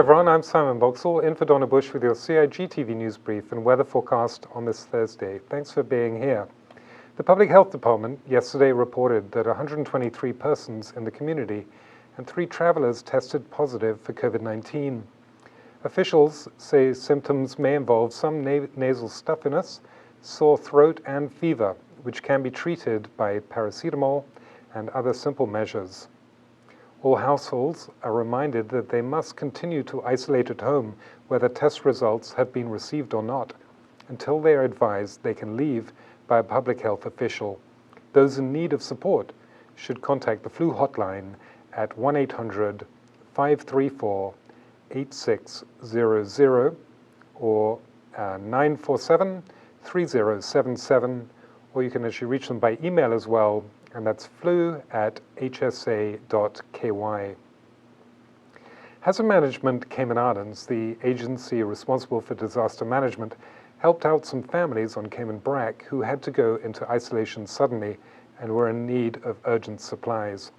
everyone, I'm Simon Boxall, in for Donna Bush with your CIG TV news brief and weather forecast on this Thursday. Thanks for being here. The Public Health Department yesterday reported that 123 persons in the community and 3 travelers tested positive for COVID-19. Officials say symptoms may involve some nasal stuffiness, sore throat, and fever, which can be treated by paracetamol and other simple measures. All households are reminded that they must continue to isolate at home whether test results have been received or not, until they are advised they can leave by a public health official. Those in need of support should contact the flu hotline at 1-800-534-8600 or 947-3077, or you can actually reach them by email as well, and that's flu@hsa.ky. Hazard Management Cayman Islands, the agency responsible for disaster management, helped out some families on Cayman Brac who had to go into isolation suddenly and were in need of urgent supplies.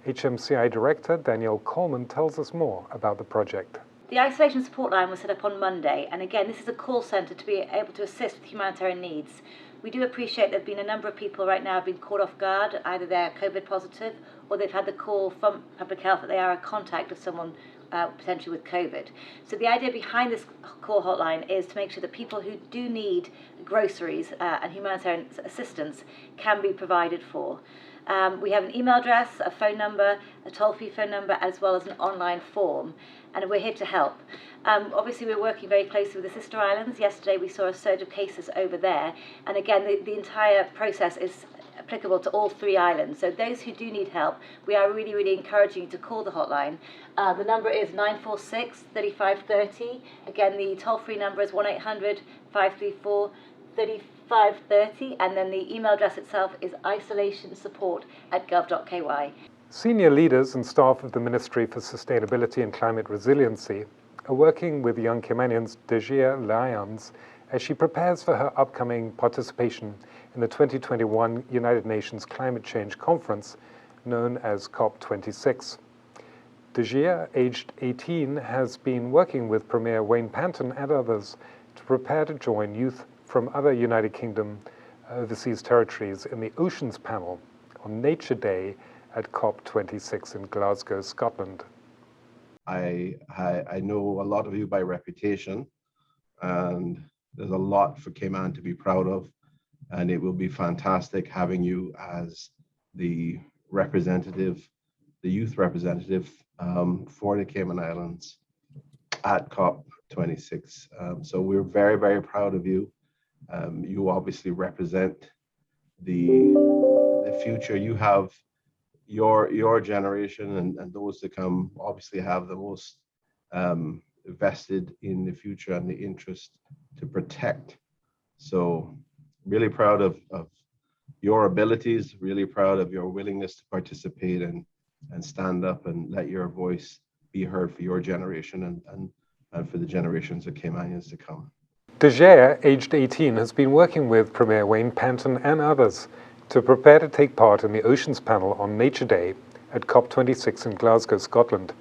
HMCI Director Danielle Coleman tells us more about the project. The isolation support line was set up on Monday, and again, this is a call centre to be able to assist with humanitarian needs. We do appreciate there have been a number of people right now have been caught off guard, either they're COVID positive or they've had the call from public health that they are a contact of someone potentially with COVID. So the idea behind this call hotline is to make sure that people who do need groceries and humanitarian assistance can be provided for. We have an email address, a phone number, a toll-free phone number, as well as an online form, and we're here to help. Obviously, we're working very closely with the sister islands. Yesterday, we saw a surge of cases over there, and again, the entire process is applicable to all 3 islands. So those who do need help, we are really encouraging you to call the hotline. The number is 946-3530. Again, the toll-free number is 1-800-534-3530, and then the email address itself is isolationsupport@gov.ky. Senior leaders and staff of the Ministry for Sustainability and Climate Resiliency are working with young Caymanians Dejia Lyons as she prepares for her upcoming participation in the 2021 United Nations Climate Change Conference, known as COP26. Dejia, aged 18, has been working with Premier Wayne Panton and others to prepare to join youth from other United Kingdom overseas territories in the Oceans Panel on Nature Day at COP26 in Glasgow, Scotland. I know a lot of you by reputation, and there's a lot for Cayman to be proud of, and it will be fantastic having you as the representative, the youth representative for the Cayman Islands at COP26. So we're very proud of you. You obviously represent the future. You have your generation and those to come obviously have the most vested in the future and the interest to protect. So really proud of your abilities, really proud of your willingness to participate and stand up and let your voice be heard for your generation and for the generations of Caymanians to come. Dejia, aged 18, has been working with Premier Wayne Panton and others to prepare to take part in the Oceans Panel on Nature Day at COP26 in Glasgow, Scotland.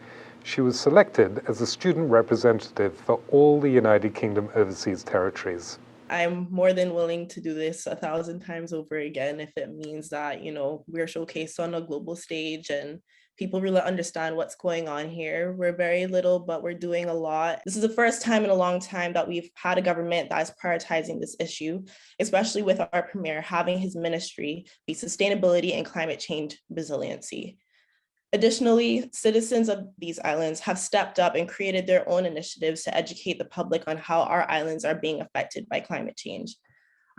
She was selected as a student representative for all the United Kingdom overseas territories. I'm more than willing to do this 1,000 times over again if it means that, we're showcased on a global stage and people really understand what's going on here. We're very little, but we're doing a lot. This is the first time in a long time that we've had a government that is prioritizing this issue, especially with our premier having his ministry be sustainability and climate change resiliency. Additionally, citizens of these islands have stepped up and created their own initiatives to educate the public on how our islands are being affected by climate change.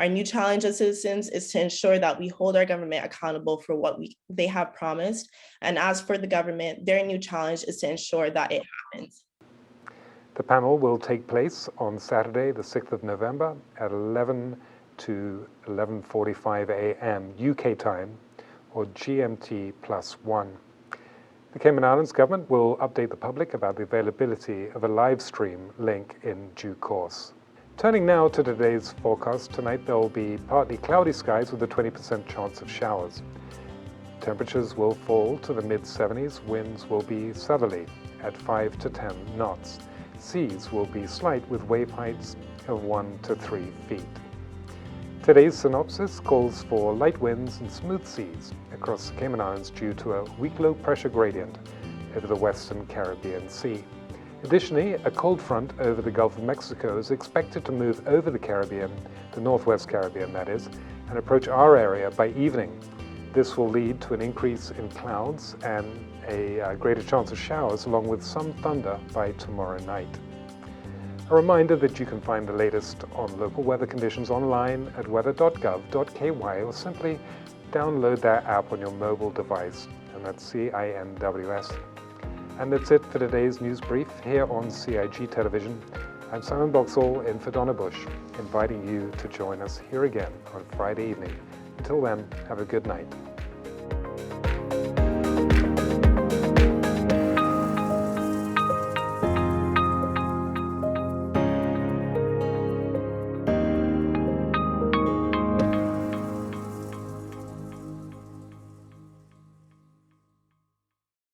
Our new challenge as citizens is to ensure that we hold our government accountable for what they have promised. And as for the government, their new challenge is to ensure that it happens. The panel will take place on Saturday, the 6th of November at 11 to 11:45 a.m. UK time, or GMT +1. The Cayman Islands government will update the public about the availability of a live stream link in due course. Turning now to today's forecast, tonight there will be partly cloudy skies with a 20% chance of showers. Temperatures will fall to the mid-70s, winds will be southerly. at 5 to 10 knots. Seas will be slight with wave heights of 1 to 3 feet. Today's synopsis calls for light winds and smooth seas across the Cayman Islands due to a weak low pressure gradient over the western Caribbean Sea. Additionally, a cold front over the Gulf of Mexico is expected to move over the Caribbean, the Northwest Caribbean that is, and approach our area by evening. This will lead to an increase in clouds and a greater chance of showers along with some thunder by tomorrow night. A reminder that you can find the latest on local weather conditions online at weather.gov.ky or simply download that app on your mobile device, and that's CINWS. And that's it for today's news brief here on CIG Television. I'm Simon Boxall in for Donna Bush, inviting you to join us here again on Friday evening. Until then, have a good night.